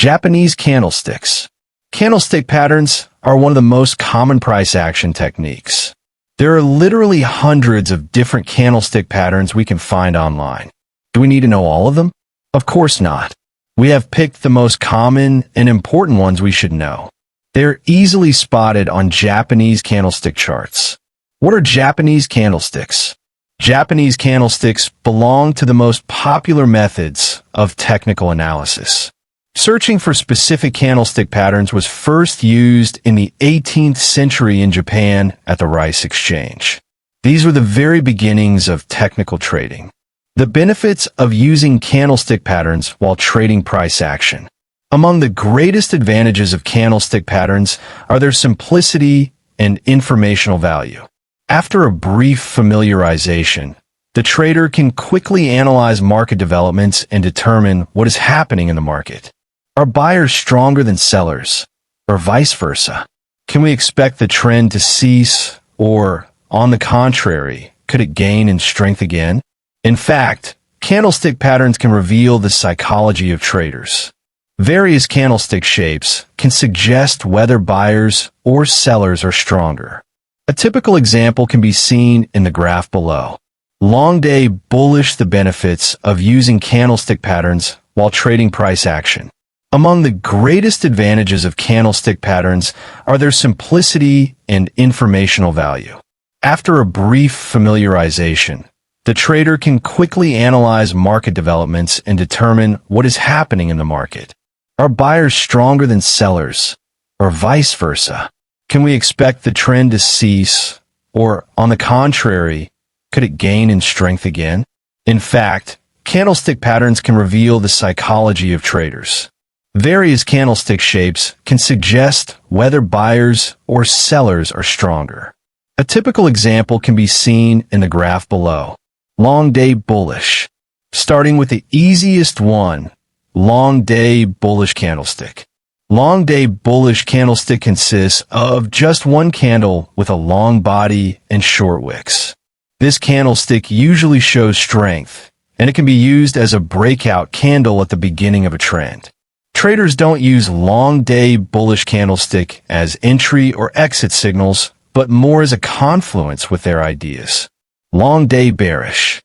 Japanese candlesticks. Candlestick patterns are one of the most common price action techniques. There are literally hundreds of different candlestick patterns we can find online. Do we need to know all of them? Of course not. We have picked the most common and important ones we should know. They're easily spotted on Japanese candlestick charts. What are Japanese candlesticks? Japanese candlesticks belong to the most popular methods of technical analysis. Searching for specific candlestick patterns was first used in the 18th century in Japan at the rice exchange. These were the very beginnings of technical trading. The benefits of using candlestick patterns while trading price action. Among the greatest advantages of candlestick patterns are their simplicity and informational value. After a brief familiarization, the trader can quickly analyze market developments and determine what is happening in the market. Are buyers stronger than sellers, or vice versa? Can we expect the trend to cease, or, on the contrary, could it gain in strength again? In fact, candlestick patterns can reveal the psychology of traders. Various candlestick shapes can suggest whether buyers or sellers are stronger. A typical example can be seen in the graph below. Long day bullish. The benefits of using candlestick patterns while trading price action. Among the greatest advantages of candlestick patterns are their simplicity and informational value. After a brief familiarization, the trader can quickly analyze market developments and determine what is happening in the market. Are buyers stronger than sellers, or vice versa? Can we expect the trend to cease, or, on the contrary, could it gain in strength again? In fact, candlestick patterns can reveal the psychology of traders. Various candlestick shapes can suggest whether buyers or sellers are stronger. A typical example can be seen in the graph below. Long day bullish. Starting with the easiest one, long day bullish candlestick. Long day bullish candlestick consists of just one candle with a long body and short wicks. This candlestick usually shows strength, and it can be used as a breakout candle at the beginning of a trend. Traders don't use long day bullish candlestick as entry or exit signals, but more as a confluence with their ideas. Long day bearish.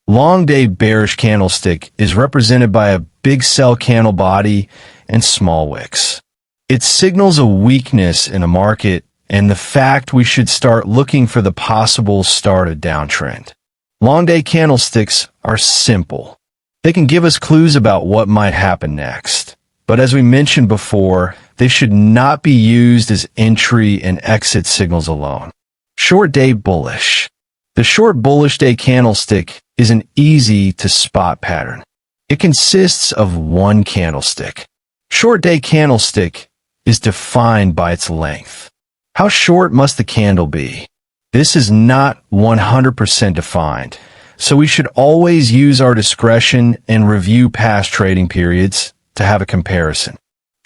Long day bearish candlestick is represented by a big sell candle body and small wicks. It signals a weakness in the market and the fact we should start looking for the possible start of downtrend. Long day candlesticks are simple. They can give us clues about what might happen next. But as we mentioned before, they should not be used as entry and exit signals alone. Short day bullish. The short bullish day candlestick is an easy-to-spot pattern. It consists of one candlestick. Short day candlestick is defined by its length. How short must the candle be? This is not 100% defined, so we should always use our discretion and review past trading periods to have a comparison.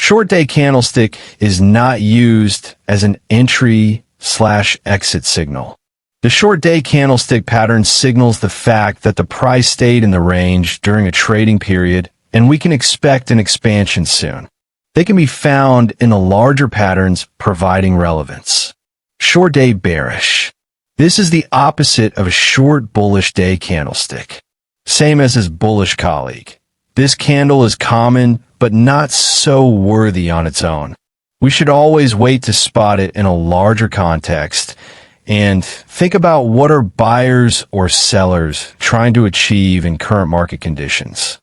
Short day candlestick is not used as an entry/exit signal. The short day candlestick pattern signals the fact that the price stayed in the range during a trading period and we can expect an expansion soon. They can be found in the larger patterns providing relevance. Short day bearish. This is the opposite of a short bullish day candlestick. Same as his bullish colleague. This candle is common, but not so worthy on its own. We should always wait to spot it in a larger context and think about what are buyers or sellers trying to achieve in current market conditions.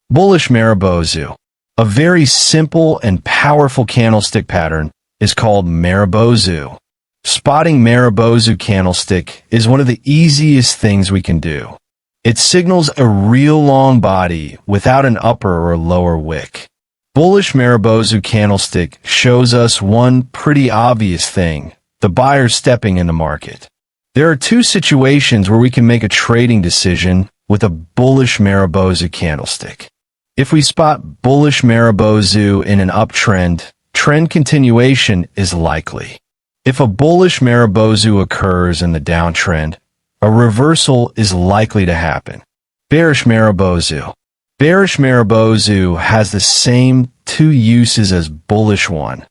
Bullish Maribozu. A very simple and powerful candlestick pattern is called Maribozu. Spotting Maribozu candlestick is one of the easiest things we can do. It signals a real long body without an upper or lower wick. Bullish Maribozu candlestick shows us one pretty obvious thing, the buyer stepping in the market. There are two situations where we can make a trading decision with a bullish Maribozu candlestick. If we spot bullish Maribozu in an uptrend, trend continuation is likely. If a bullish Maribozu occurs in the downtrend, a reversal is likely to happen. Bearish Maribozu. Bearish Maribozu has the same two uses as bullish one.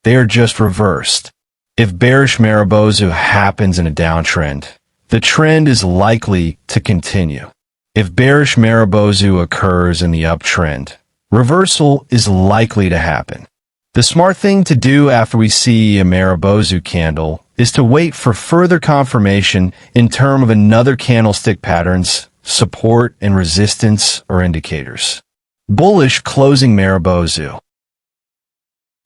They are just reversed. If bearish Marubozu happens in a downtrend, the trend is likely to continue. If bearish Marubozu occurs in the uptrend, reversal is likely to happen. The smart thing to do after we see a Marubozu candle is to wait for further confirmation in terms of another candlestick pattern's support and resistance or indicators. Bullish closing Marubozu.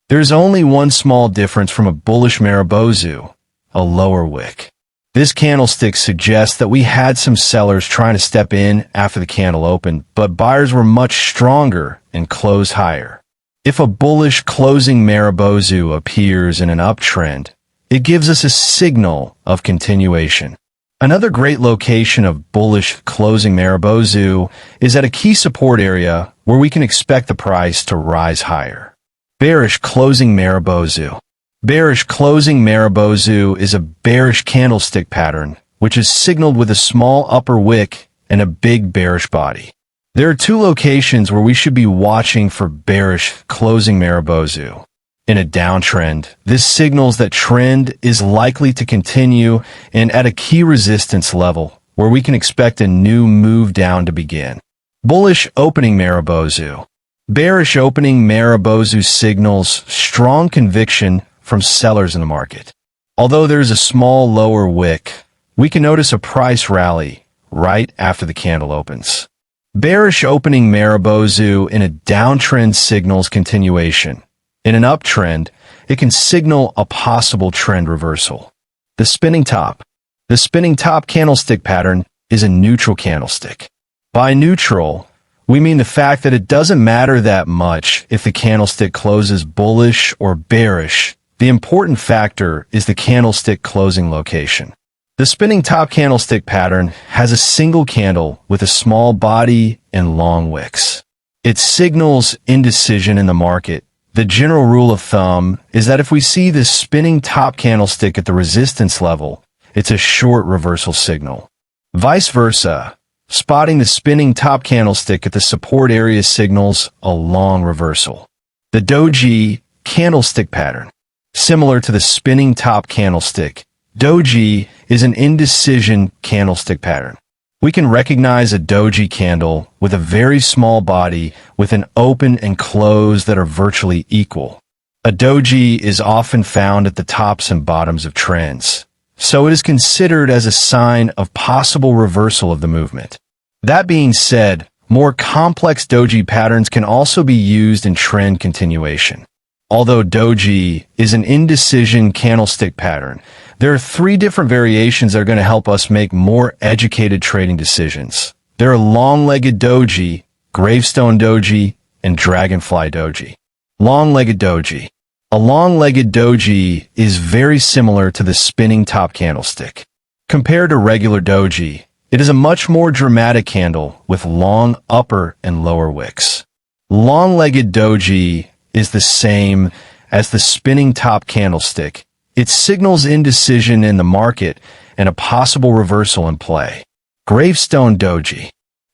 There's only one small difference from a bullish Marubozu, a lower wick. This candlestick suggests that we had some sellers trying to step in after the candle opened, but buyers were much stronger and closed higher. If a bullish closing Marubozu appears in an uptrend, it gives us a signal of continuation. Another great location of bullish closing Marubozu is at a key support area where we can expect the price to rise higher. Bearish closing Marubozu. Bearish closing Marubozu is a bearish candlestick pattern, which is signaled with a small upper wick and a big bearish body. There are two locations where we should be watching for bearish closing Marubozu. In a downtrend, this signals that trend is likely to continue and at a key resistance level where we can expect a new move down to begin. Bullish opening Marubozu. Bearish opening Marubozu signals strong conviction from sellers in the market. Although there's a small lower wick, we can notice a price rally right after the candle opens. Bearish opening Marubozu in a downtrend signals continuation. In an uptrend, it can signal a possible trend reversal. The spinning top. The spinning top candlestick pattern is a neutral candlestick. By neutral, we mean the fact that it doesn't matter that much if the candlestick closes bullish or bearish. The important factor is the candlestick closing location. The spinning top candlestick pattern has a single candle with a small body and long wicks. It signals indecision in the market. The general rule of thumb is that if we see this spinning top candlestick at the resistance level, it's a short reversal signal. Vice versa, spotting the spinning top candlestick at the support area signals a long reversal. The doji candlestick pattern. Similar to the spinning top candlestick, doji is an indecision candlestick pattern. We can recognize a doji candle with a very small body with an open and close that are virtually equal. A doji is often found at the tops and bottoms of trends, so it is considered as a sign of possible reversal of the movement. That being said, more complex doji patterns can also be used in trend continuation. Although doji is an indecision candlestick pattern, there are three different variations that are going to help us make more educated trading decisions. There are long-legged doji, gravestone doji, and dragonfly doji. Long-legged doji. A long-legged doji is very similar to the spinning top candlestick. Compared to regular doji, it is a much more dramatic candle with long upper and lower wicks. Long-legged doji is the same as the spinning top candlestick. It signals indecision in the market and a possible reversal in play. Gravestone doji.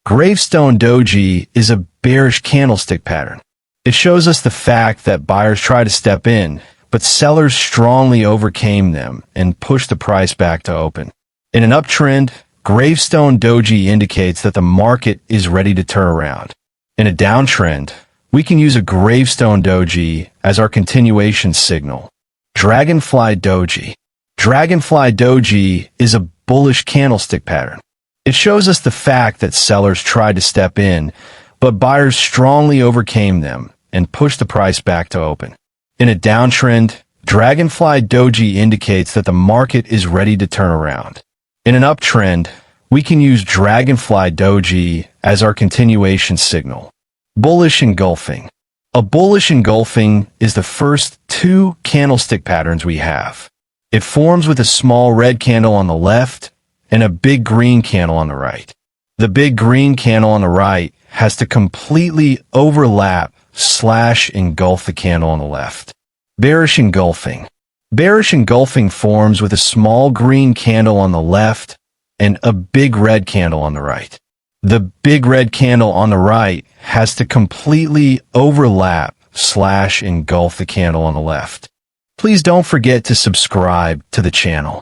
Gravestone doji is a bearish candlestick pattern. It shows us the fact that buyers try to step in, but sellers strongly overcame them and pushed the price back to open. In an uptrend, gravestone doji indicates that the market is ready to turn around. In a downtrend, we can use a gravestone doji as our continuation signal. Dragonfly doji. Dragonfly doji is a bullish candlestick pattern. It shows us the fact that sellers tried to step in, but buyers strongly overcame them and pushed the price back to open. In a downtrend, dragonfly doji indicates that the market is ready to turn around. In an uptrend, we can use dragonfly doji as our continuation signal. Bullish engulfing. A bullish engulfing is the first two candlestick patterns we have. It forms with a small red candle on the left and a big green candle on the right. The big green candle on the right has to completely overlap / engulf the candle on the left. Bearish engulfing. Bearish engulfing forms with a small green candle on the left and a big red candle on the right. The big red candle on the right has to completely overlap /engulf the candle on the left. Please don't forget to subscribe to the channel.